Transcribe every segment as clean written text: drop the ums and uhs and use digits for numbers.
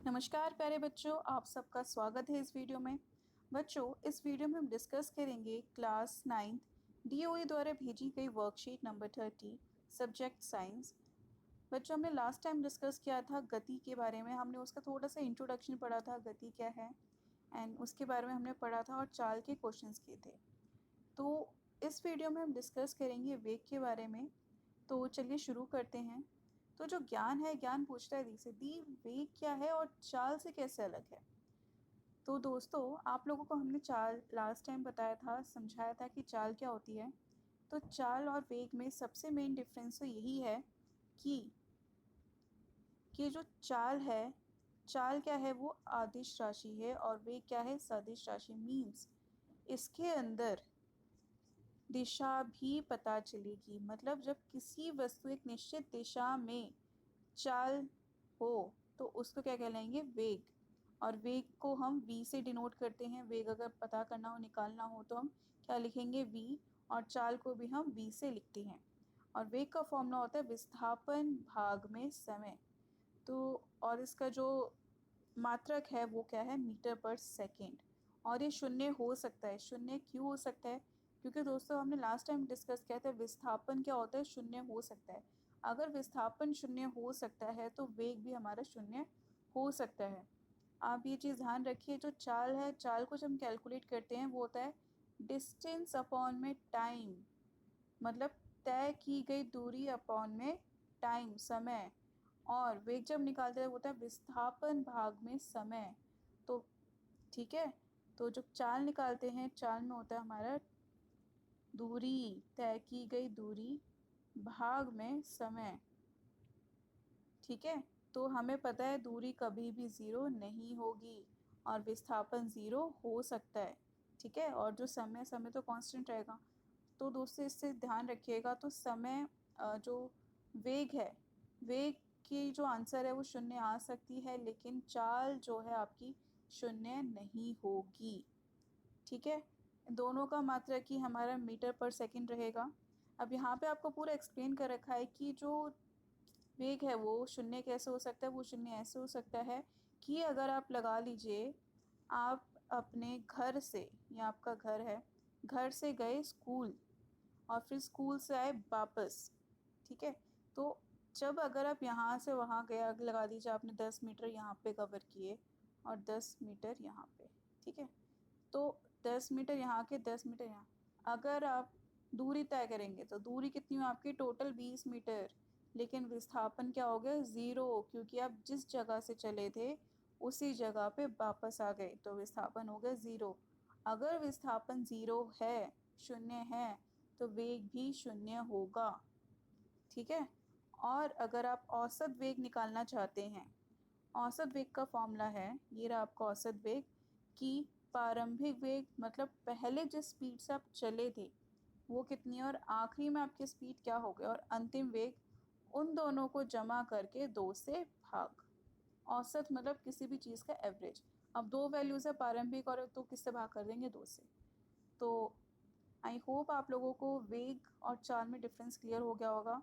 नमस्कार प्यारे बच्चों, आप सबका स्वागत है इस वीडियो में। बच्चों, इस वीडियो में हम डिस्कस करेंगे क्लास 9th डीओई द्वारा भेजी गई वर्कशीट नंबर 30 सब्जेक्ट साइंस। बच्चों, हमने लास्ट टाइम डिस्कस किया था गति के बारे में। हमने उसका थोड़ा सा इंट्रोडक्शन पढ़ा था, गति क्या है एंड उसके बारे में हमने पढ़ा था और चाल के क्वेश्चंस किए थे। तो इस वीडियो में हम डिस्कस करेंगे वेग के बारे में। तो चलिए शुरू करते हैं। तो जो ज्ञान है, ज्ञान पूछता है दी से, दी वेग क्या है और चाल से कैसे अलग है। तो दोस्तों, आप लोगों को हमने चाल लास्ट टाइम बताया था, समझाया था कि चाल क्या होती है। तो चाल और वेग में सबसे मेन डिफरेंस तो यही है कि जो चाल है, चाल क्या है, वो आदिश राशि है और वेग क्या है, सदिश राशि। मीन्स इसके अंदर दिशा भी पता चलेगी। मतलब जब किसी वस्तु एक निश्चित दिशा में चाल हो तो उसको क्या कहलाएंगे, वेग। और वेग को हम v से डिनोट करते हैं। वेग अगर पता करना हो, निकालना हो तो हम क्या लिखेंगे, v। और चाल को भी हम v से लिखते हैं। और वेग का फॉर्मूला होता है विस्थापन भाग में समय। तो और इसका जो मात्रक है वो क्या है, मीटर पर सेकेंड। और ये शून्य हो सकता है। शून्य क्यों हो सकता है? क्योंकि दोस्तों, हमने लास्ट टाइम डिस्कस किया था विस्थापन क्या होता है, शून्य हो सकता है। अगर विस्थापन शून्य हो सकता है तो वेग भी हमारा शून्य हो सकता है। आप ये चीज़ ध्यान रखिए। जो चाल है, चाल को जब हम कैलकुलेट करते हैं वो होता है डिस्टेंस अपॉन में टाइम। मतलब तय की गई दूरी अपॉन में टाइम, समय। और वेग जब निकालते हैं वो होता है विस्थापन भाग में समय। तो ठीक है। तो जब चाल निकालते हैं, चाल में होता है हमारा दूरी, तय की गई दूरी भाग में समय। ठीक है। तो हमें पता है दूरी कभी भी ज़ीरो नहीं होगी और विस्थापन ज़ीरो हो सकता है। ठीक है। और जो समय, समय तो कांस्टेंट रहेगा। तो दोस्तों, इससे ध्यान रखिएगा। तो समय जो वेग है, वेग की जो आंसर है वो शून्य आ सकती है, लेकिन चाल जो है आपकी शून्य नहीं होगी। ठीक है। दोनों का मात्रक ही हमारा मीटर पर सेकंड रहेगा। अब यहाँ पे आपको पूरा एक्सप्लेन कर रखा है कि जो वेग है वो शून्य कैसे हो सकता है। वो शून्य ऐसे हो सकता है कि अगर आप लगा लीजिए, आप अपने घर से, या आपका घर है, घर से गए स्कूल और फिर स्कूल से आए वापस। ठीक है। तो जब अगर आप यहाँ से वहाँ गए, अगर लगा दीजिए आपने 10 मीटर यहाँ पे कवर किए और 10 मीटर यहाँ पे। ठीक है। तो 10 मीटर यहाँ के, 10 मीटर यहाँ। अगर आप दूरी तय करेंगे तो दूरी कितनी हुई आपकी, टोटल 20 मीटर। लेकिन विस्थापन क्या हो गया, ज़ीरो। क्योंकि आप जिस जगह से चले थे उसी जगह पे वापस आ गए, तो विस्थापन हो गया ज़ीरो। अगर विस्थापन ज़ीरो है, शून्य है, तो वेग भी शून्य होगा। ठीक है। और अगर आप औसत वेग निकालना चाहते हैं, औसत वेग का फॉर्मूला है, ये रहा आपका औसत वेग, कि प्रारंभिक वेग मतलब पहले जिस स्पीड से आप चले थे वो कितनी है और आखिरी में आपकी स्पीड क्या हो गई, और अंतिम वेग, उन दोनों को जमा करके 2 से भाग। औसत मतलब किसी भी चीज़ का एवरेज। अब दो वैल्यूज़ है, प्रारंभिक और, तो किससे भाग कर देंगे, 2 से। तो आई होप आप लोगों को वेग और चाल में डिफरेंस क्लियर हो गया होगा।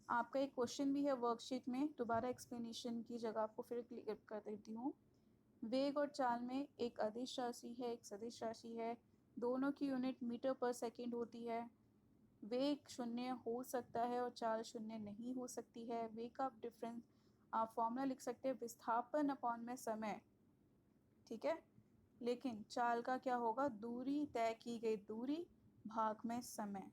आपका एक क्वेश्चन भी है वर्कशीट में, दोबारा एक्सप्लेनेशन की जगह आपको फिर क्लियर कर देती हूँ। वेग और चाल में एक अदिश राशि है, एक सदिश राशि है। दोनों की यूनिट मीटर पर सेकंड होती है। वेग शून्य हो सकता है और चाल शून्य नहीं हो सकती है। वेग का डिफरेंस आप फॉर्मूला लिख सकते हैं विस्थापन अपॉन में समय। ठीक है। लेकिन चाल का क्या होगा, दूरी, तय की गई दूरी भाग में समय।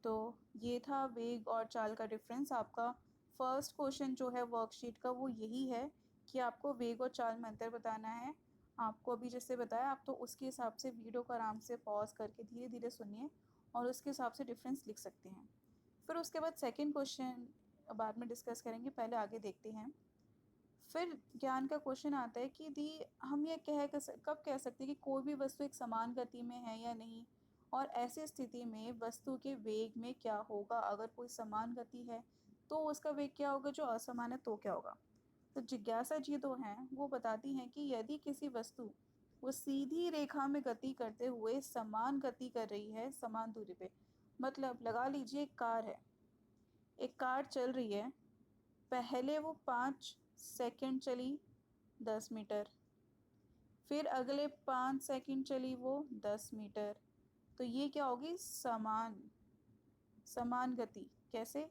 तो ये था वेग और चाल का डिफरेंस। आपका फर्स्ट क्वेश्चन जो है वर्कशीट का वो यही है कि आपको वेग और चाल में अंतर बताना है। आपको अभी जैसे बताया, आप तो उसके हिसाब से वीडियो को आराम से पॉज करके धीरे धीरे सुनिए और उसके हिसाब से डिफरेंस लिख सकते हैं। फिर उसके बाद सेकंड क्वेश्चन बाद में डिस्कस करेंगे, पहले आगे देखते हैं। फिर ज्ञान का क्वेश्चन आता है कि दी हम ये कब कह सकते हैं कि कोई भी वस्तु एक समान गति में है या नहीं। और ऐसी स्थिति में वस्तु के वेग में क्या होगा, अगर कोई समान गति है तो उसका वेग क्या होगा, जो असमान है तो क्या होगा। तो जिज्ञासा जी तो हैं, वो बताती हैं कि यदि किसी वस्तु वो सीधी रेखा में गति करते हुए समान गति कर रही है समान दूरी पे। मतलब लगा लीजिए एक कार है, एक कार चल रही है, पहले वो 5 सेकंड चली 10 मीटर, फिर अगले 5 सेकंड चली वो 10 मीटर। तो ये क्या होगी, समान गति। कैसे,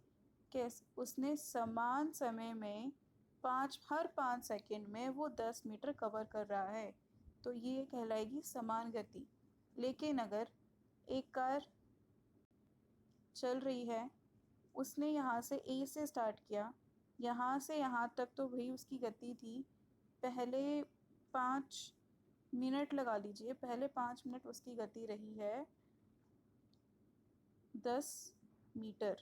उसने समान समय में हर 5 सेकंड में वो 10 मीटर कवर कर रहा है, तो ये कहलाएगी समान गति। लेकिन अगर एक कार चल रही है, उसने यहाँ से ए से स्टार्ट किया, यहाँ से यहाँ तक तो वही उसकी गति थी। पहले 5 मिनट लगा लीजिए, पहले 5 मिनट उसकी गति रही है 10 मीटर,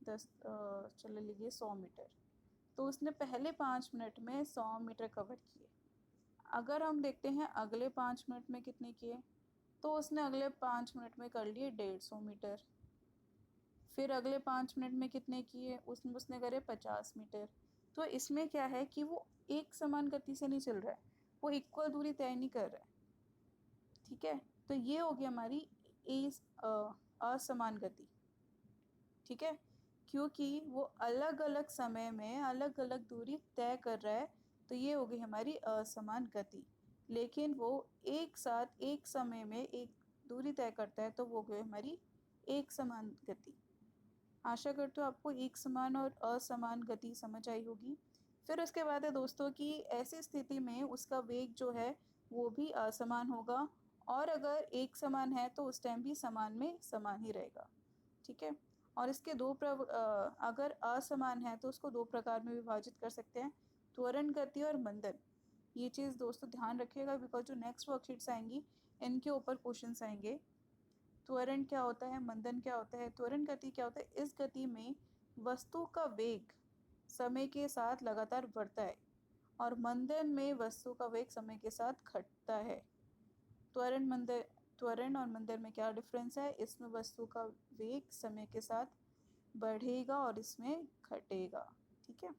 चले लीजिए 100 मीटर। तो उसने पहले 5 मिनट में 100 मीटर कवर किए। अगर हम देखते हैं अगले 5 मिनट में कितने किए, तो उसने अगले 5 मिनट में कर लिए 150 मीटर। फिर अगले 5 मिनट में कितने किए, उसने करे 50 मीटर। तो इसमें क्या है कि वो एक समान गति से नहीं चल रहा है, वो इक्वल दूरी तय नहीं कर रहा है। ठीक है, तो ये हो गई हमारी असमान गति। ठीक है, क्योंकि वो अलग अलग समय में अलग अलग दूरी तय कर रहा है, तो ये हो गई हमारी असमान गति। लेकिन वो एक साथ एक समय में एक दूरी तय करता है, तो वो गई हमारी एक समान गति। आशा करती हूँ आपको एक समान और असमान गति समझ आई होगी। फिर उसके बाद है दोस्तों कि ऐसी स्थिति में उसका वेग जो है वो भी असमान होगा, और अगर एक समान है तो उस टाइम भी समान में समान ही रहेगा। ठीक है, और इसके अगर असमान है तो उसको 2 प्रकार में विभाजित कर सकते हैं, त्वरण गति और मंदन। ये चीज़ दोस्तों ध्यान रखिएगा, बिकॉज जो नेक्स्ट वर्कशीट्स आएंगी इनके ऊपर क्वेश्चंस आएंगे। त्वरण क्या होता है, मंदन क्या होता है। त्वरण गति क्या होता है, इस गति में वस्तु का वेग समय के साथ लगातार बढ़ता है, और मंदन में वस्तु का वेग समय के साथ घटता है। त्वरण और मंदन में क्या डिफरेंस है, इसमें वस्तु का वेग समय के साथ बढ़ेगा और इसमें घटेगा। ठीक है,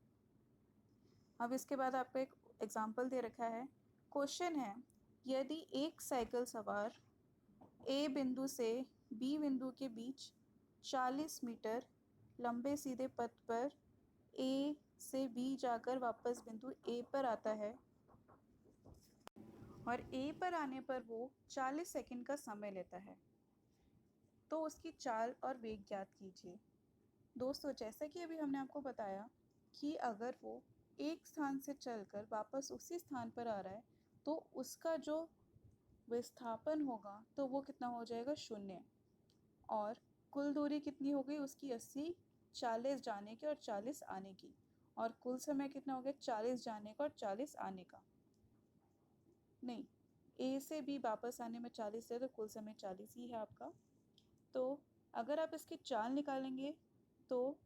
अब इसके बाद आपको एक एग्जाम्पल दे रखा है। क्वेश्चन है, यदि एक साइकिल सवार ए बिंदु से बी बिंदु के बीच 40 मीटर लंबे सीधे पथ पर ए से बी जाकर वापस बिंदु ए पर आता है, और ए पर आने पर वो 40 सेकंड का समय लेता है, तो उसकी चाल और वेग ज्ञात कीजिए। दोस्तों, जैसा कि अभी हमने आपको बताया कि अगर वो एक स्थान से चलकर वापस उसी स्थान पर आ रहा है, तो उसका जो विस्थापन होगा तो वो कितना हो जाएगा, 0। और कुल दूरी कितनी हो गई उसकी, 80, 40 जाने की और 40 आने की। और कुल समय कितना हो गया, 40 जाने का और 40 आने का। नहीं, ए से बी वापस आने में 40 है, तो कुल समय 40 ही है आपका। तो अगर आप इसकी चाल निकालेंगे तो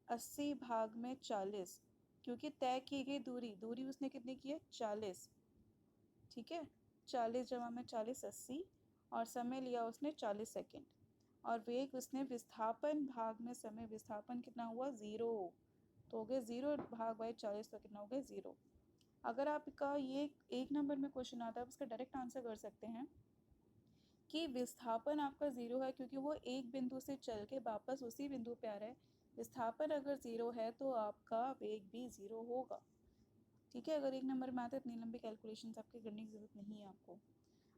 80 भाग में 40, क्योंकि तय की गई दूरी उसने कितनी की है, 40। ठीक है, 40 जमा में 40 80, और समय लिया उसने 40 सेकंड। और वेग उसने विस्थापन भाग में समय, विस्थापन कितना हुआ, 0। तो हो गया 0 भाग बाई 40, तो कितना हो गया, 0। अगर आपका ये 1 नंबर में क्वेश्चन आता है, आप इसका डायरेक्ट आंसर कर सकते हैं कि विस्थापन आपका 0 है, क्योंकि वो एक बिंदु से चल के वापस उसी बिंदु पे आ रहा है। विस्थापन अगर 0 है तो आपका वेग भी 0 होगा। ठीक है, अगर 1 नंबर में आता है इतनी लंबी कैलकुलेशंस आपकी करने की ज़रूरत नहीं है आपको।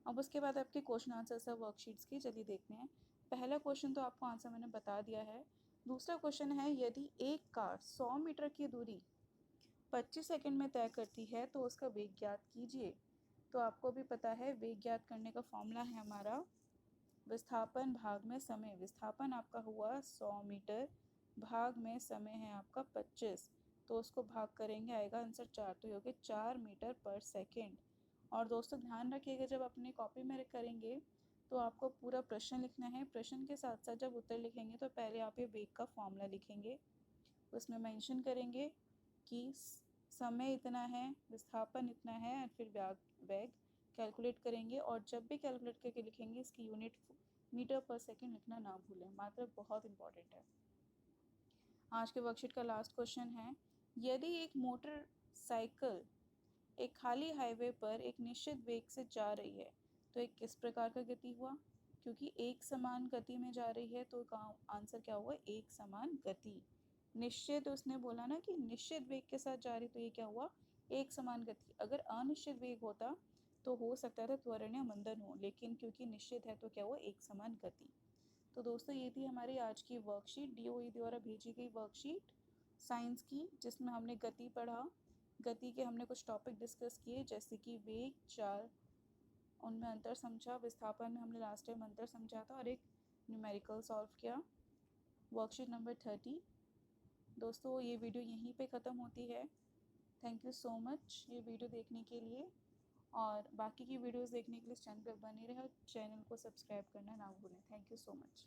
अब उसके बाद आपके क्वेश्चन आंसर सब वर्कशीट्स की चलिए देखते हैं। पहला क्वेश्चन तो आपको आंसर मैंने बता दिया है। दूसरा क्वेश्चन है, यदि एक कार 100 मीटर की दूरी 25 सेकंड में तय करती है तो उसका वेग ज्ञात कीजिए। तो आपको भी पता है वेग ज्ञात करने का फॉर्मूला है हमारा विस्थापन भाग में समय। विस्थापन आपका हुआ 100 मीटर, भाग में समय है आपका 25, तो उसको भाग करेंगे आएगा आंसर 4, तो ये हो गया 4 मीटर पर सेकेंड। और दोस्तों ध्यान रखिएगा, जब अपने कॉपी में करेंगे तो आपको पूरा प्रश्न लिखना है। प्रश्न के साथ साथ जब उत्तर लिखेंगे तो पहले आप ये वेग का फॉर्मूला लिखेंगे, उसमें मेंशन करेंगे कि समय इतना है, विस्थापन इतना है, और फिर वेग कैलकुलेट करेंगे। और जब भी कैलकुलेट करके लिखेंगे इसकी यूनिट मीटर पर सेकंड लिखना ना भूलें, मात्रक बहुत इंपॉर्टेंट है। आज के वर्कशीट का लास्ट क्वेश्चन है, यदि एक मोटर साइकिल एक खाली हाईवे पर एक निश्चित वेग से जा रही है तो एक किस प्रकार का गति हुआ। क्योंकि एक समान गति में जा रही है तो आंसर क्या हुआ, एक समान गति। निश्चित उसने बोला ना कि निश्चित वेग के साथ जा रही, तो ये क्या हुआ, एक समान गति। अगर अनिश्चित वेग होता तो हो सकता था त्वरण या मंदन हो, लेकिन क्योंकि निश्चित है तो क्या हुआ, एक समान गति। तो दोस्तों ये थी हमारी आज की वर्कशीट, डीओई द्वारा भेजी गई वर्कशीट साइंस की, जिसमें हमने गति पढ़ा। गति के हमने कुछ टॉपिक डिस्कस किए, जैसे कि वेग, चाल, उनमें अंतर समझा। विस्थापन में हमने लास्ट टाइम अंतर समझा था और एक न्यूमेरिकल सॉल्व किया। Worksheet number 30। दोस्तों ये वीडियो यहीं पे ख़त्म होती है। थैंक यू सो मच ये वीडियो देखने के लिए, और बाकी की वीडियोस देखने के लिए इस चैनल पर बने रहे और चैनल को सब्सक्राइब करना ना भूलें। Thank you so much.